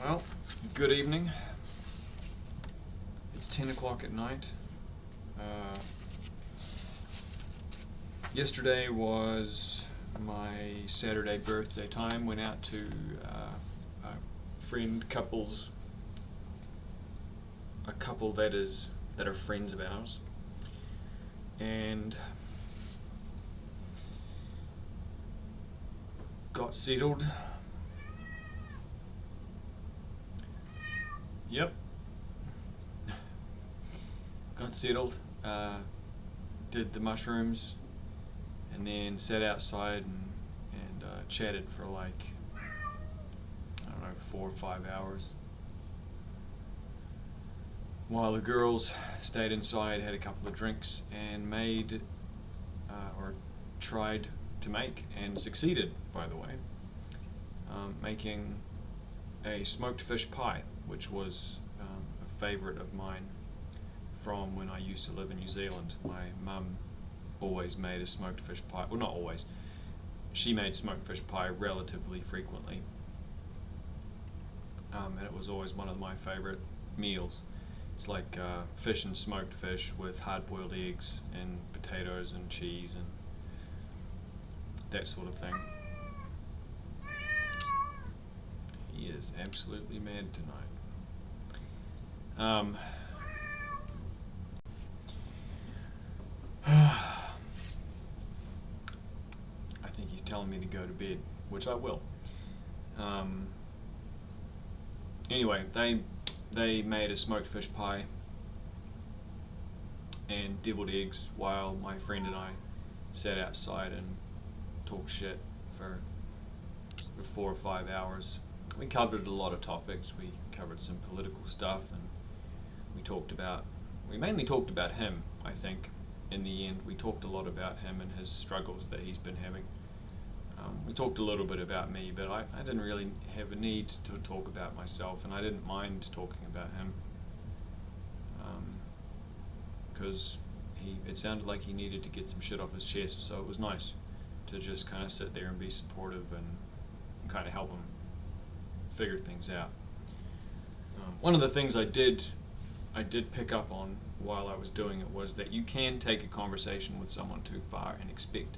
Well, good evening. It's 10 o'clock at night. Uh, Yesterday was my Saturday birthday time. Went out to a couple that are friends of ours, and got settled. Yep. Got settled, did the mushrooms, and then sat outside and chatted for like, I don't know, 4 or 5 hours. While the girls stayed inside, had a couple of drinks, and made, or tried to make, and succeeded, by the way, making a smoked fish pie, which was a favourite of mine from when I used to live in New Zealand. My mum always made a smoked fish pie. Well, not always. She made smoked fish pie relatively frequently, and it was always one of my favourite meals. It's like fish and smoked fish with hard-boiled eggs and potatoes and cheese and that sort of thing. He is absolutely mad tonight. I think he's telling me to go to bed, which I will. Anyway, they made a smoked fish pie and deviled eggs while my friend and I sat outside and talked shit for 4 or 5 hours. We covered a lot of topics. We covered some political stuff, and we mainly talked about him, I think. In the end, we talked a lot about him and his struggles that he's been having. We talked a little bit about me, but I didn't really have a need to talk about myself, and I didn't mind talking about him, because it sounded like he needed to get some shit off his chest, so it was nice to just kind of sit there and be supportive and kind of help him figure things out. One of the things I did pick up on while I was doing it was that you can take a conversation with someone too far and expect.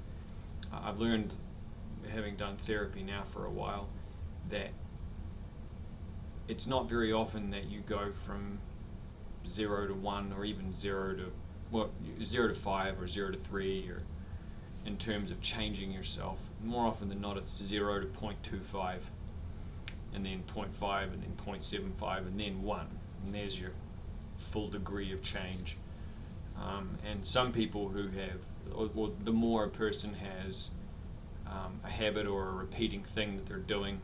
I've learned, having done therapy now for a while, that it's not very often that you go from 0 to 1 or even 0 to 5 or 0 to 3, or in terms of changing yourself. More often than not, it's 0 to 0.25, and then 0.5, and then 0.75, and then 1, and there's your full degree of change. And some people who have, or the more a person has a habit or a repeating thing that they're doing,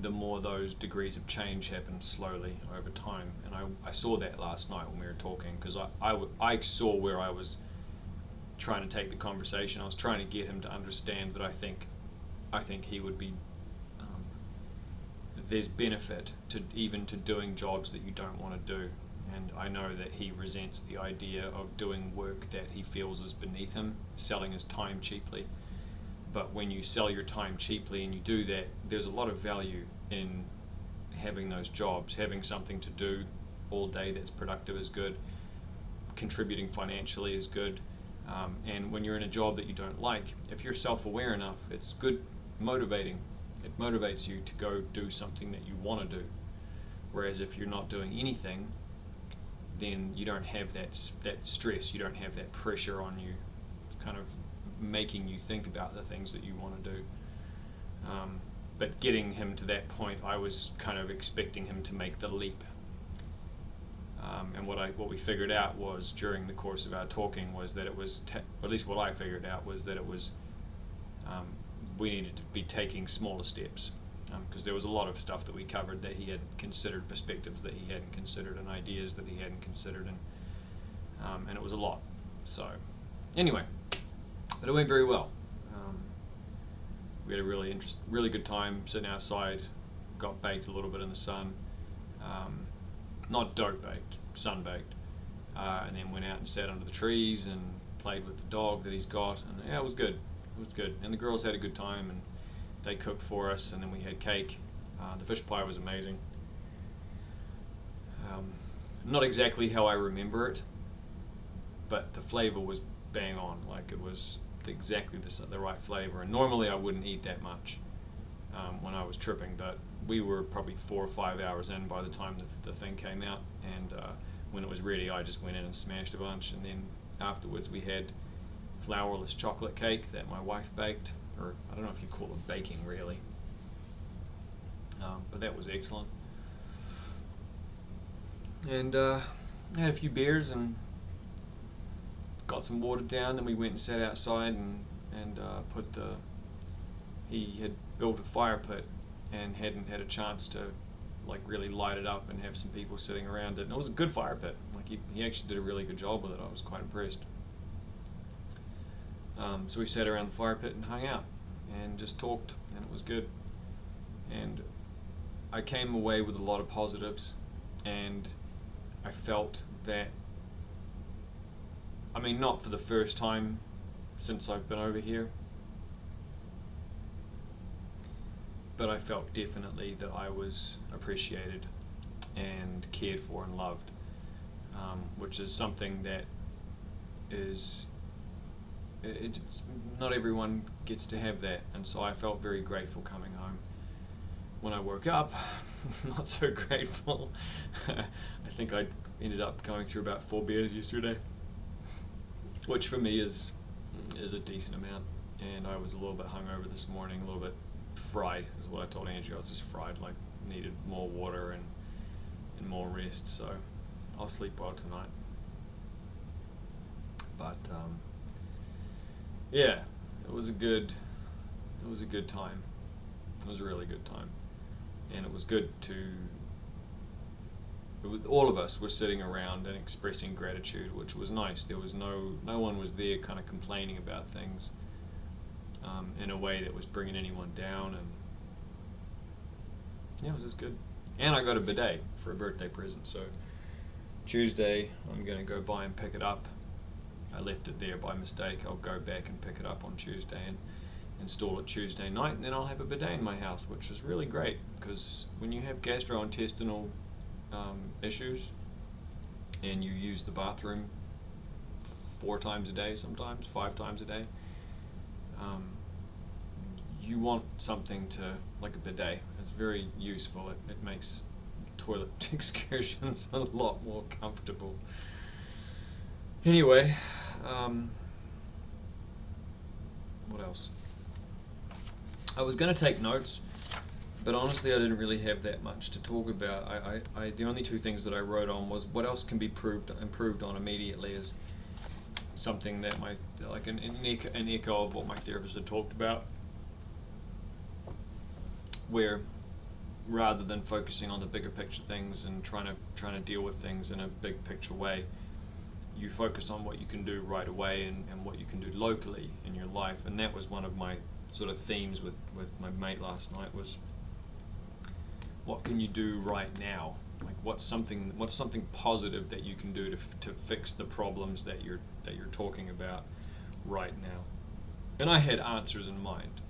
the more those degrees of change happen slowly over time. And I saw that last night when we were talking, because I saw where I was trying to take the conversation. I was trying to get him to understand that I think he would be, there's benefit to doing jobs that you don't want to do. And I know that he resents the idea of doing work that he feels is beneath him, selling his time cheaply. But when you sell your time cheaply and you do that, there's a lot of value in having those jobs. Having something to do all day that's productive is good. Contributing financially is good. And when you're in a job that you don't like, if you're self-aware enough, it's good, motivating. It motivates you to go do something that you want to do. Whereas if you're not doing anything, then you don't have that stress, you don't have that pressure on you, kind of making you think about the things that you want to do. But getting him to that point, I was kind of expecting him to make the leap. And what we figured out was, during the course of our talking, was that it was, or at least what I figured out was that it was, we needed to be taking smaller steps, because there was a lot of stuff that we covered that he had considered, perspectives that he hadn't considered, and ideas that he hadn't considered, and it was a lot. So anyway, but it went very well. We had a really good time sitting outside. Got baked a little bit in the sun, not dope baked, sun baked, and then went out and sat under the trees and played with the dog that he's got, and yeah, it was good. It was good, and the girls had a good time, and they cooked for us, and then we had cake. The fish pie was amazing. Not exactly how I remember it, but the flavor was bang on. Like, it was exactly the right flavor. And normally I wouldn't eat that much when I was tripping, but we were probably 4 or 5 hours in by the time the thing came out. And when it was ready, I just went in and smashed a bunch. And then afterwards, we had flourless chocolate cake that my wife baked, or I don't know if you call it baking really, but that was excellent. And I had a few beers and got some water down. Then we went and sat outside and put the. He had built a fire pit and hadn't had a chance to like really light it up and have some people sitting around it. And it was a good fire pit. Like he actually did a really good job with it. I was quite impressed. So we sat around the fire pit and hung out and just talked, and it was good. And I came away with a lot of positives, and I felt that, I mean, not for the first time since I've been over here, but I felt definitely that I was appreciated and cared for and loved, which is something that is, it's not everyone gets to have that, and so I felt very grateful coming home. When I woke up, not so grateful. I think I ended up going through about 4 beers yesterday, which for me is a decent amount. And I was a little bit hungover this morning, a little bit fried, is what I told Angie. I was just fried, like needed more water and more rest. So I'll sleep well tonight. But yeah, it was a good time. It was a really good time. And it was good all of us were sitting around and expressing gratitude, which was nice. There was no one was there kind of complaining about things in a way that was bringing anyone down. And yeah, it was just good. And I got a bidet for a birthday present, so Tuesday I'm going to go by and pick it up. I left it there by mistake. I'll go back and pick it up on Tuesday and install it Tuesday night, and then I'll have a bidet in my house, which is really great, because when you have gastrointestinal issues and you use the bathroom 4 times a day, sometimes 5 times a day, you want something to, like a bidet. It's very useful. It makes toilet excursions a lot more comfortable. Anyway, what else? I was going to take notes, but honestly I didn't really have that much to talk about. I the only 2 things that I wrote on was what else can be improved on immediately is something that an echo of what my therapist had talked about, where rather than focusing on the bigger picture things and trying to deal with things in a big picture way, you focus on what you can do right away and what you can do locally in your life. And that was one of my sort of themes with my mate last night, was what can you do right now? Like what's something positive that you can do to fix the problems that you're talking about right now. And I had answers in mind,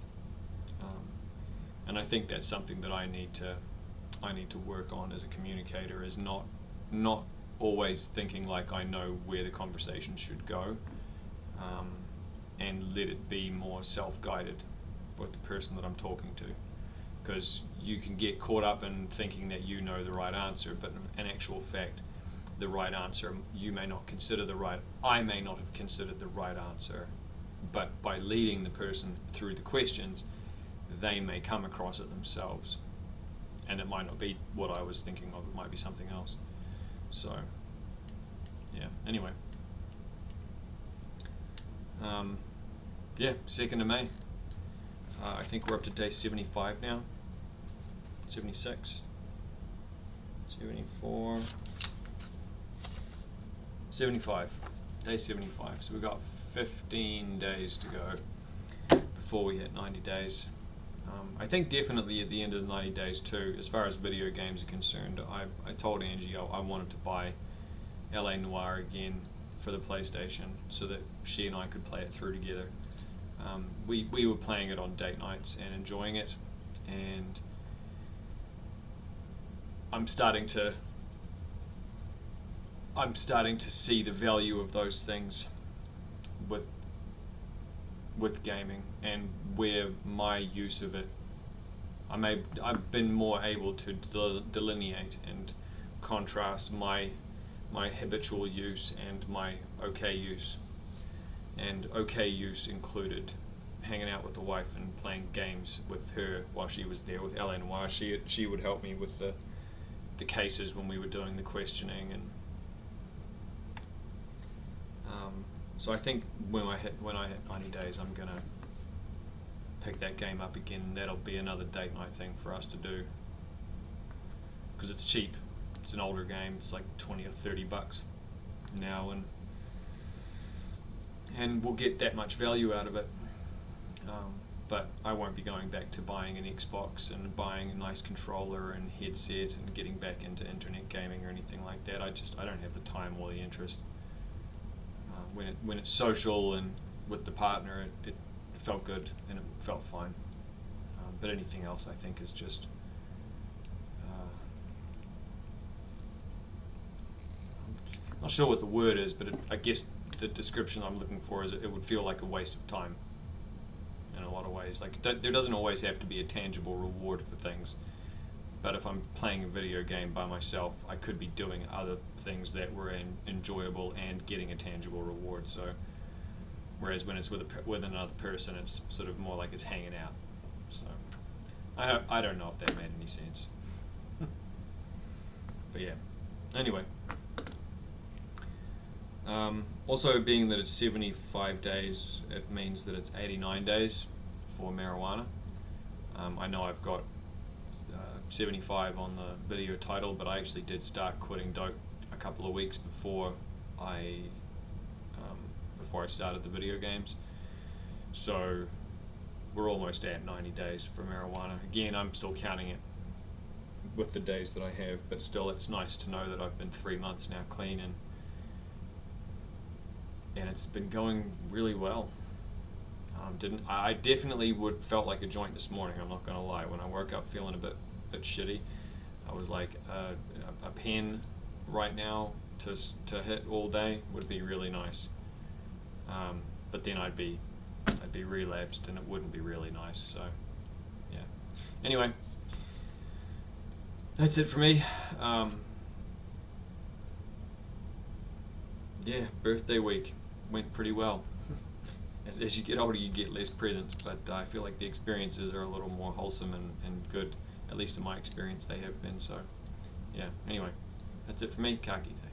and I think that's something that I need to work on as a communicator, is not always thinking like I know where the conversation should go, and let it be more self-guided with the person that I'm talking to, because you can get caught up in thinking that you know the right answer, but in actual fact the right answer you may not consider I may not have considered the right answer, but by leading the person through the questions they may come across it themselves, and it might not be what I was thinking of, it might be something else. So yeah, anyway, yeah, 2nd of May. I think we're up to day 75 now. 76, 74, 75, day 75. So we've got 15 days to go before we hit 90 days. I think definitely at the end of the 90 days too, as far as video games are concerned, I told Angie I wanted to buy LA Noire again for the PlayStation so that she and I could play it through together. We were playing it on date nights and enjoying it, and I'm starting to see the value of those things with gaming, and where my use of it, I've been more able to delineate and contrast my habitual use and my okay use. And okay use included hanging out with the wife and playing games with her while she was there, with Ellen, while she would help me with the cases when we were doing the questioning. And so I think when I hit 90 days, I'm gonna pick that game up again. That'll be another date night thing for us to do, because it's cheap. It's an older game. It's like $20 or $30 now, and we'll get that much value out of it. But I won't be going back to buying an Xbox and buying a nice controller and headset and getting back into internet gaming or anything like that. I don't have the time or the interest. When it's social and with the partner, it felt good and it felt fine. But anything else, I think, is just not sure what the word is, but I guess the description I'm looking for is it would feel like a waste of time in a lot of ways. Like, there doesn't always have to be a tangible reward for things, but if I'm playing a video game by myself, I could be doing other things that were enjoyable and getting a tangible reward. So whereas when it's with another person, it's sort of more like it's hanging out. So I don't know if that made any sense. But yeah, anyway. Also, being that it's 75 days, it means that it's 89 days for marijuana. I know I've got 75 on the video title, but I actually did start quitting dope a couple of weeks before I started the video games. So we're almost at 90 days for marijuana. Again, I'm still counting it with the days that I have, but still, it's nice to know that I've been 3 months now clean, and it's been going really well. I definitely felt like a joint this morning. I'm not gonna lie. When I woke up feeling a bit shitty, I was like, a pen right now to hit all day would be really nice. But then I'd be relapsed, and it wouldn't be really nice. So yeah. Anyway, that's it for me. Yeah, birthday week went pretty well. As you get older, you get less presents, but I feel like the experiences are a little more wholesome and good. At least in my experience, they have been. So yeah, anyway, that's it for me. Ka kite.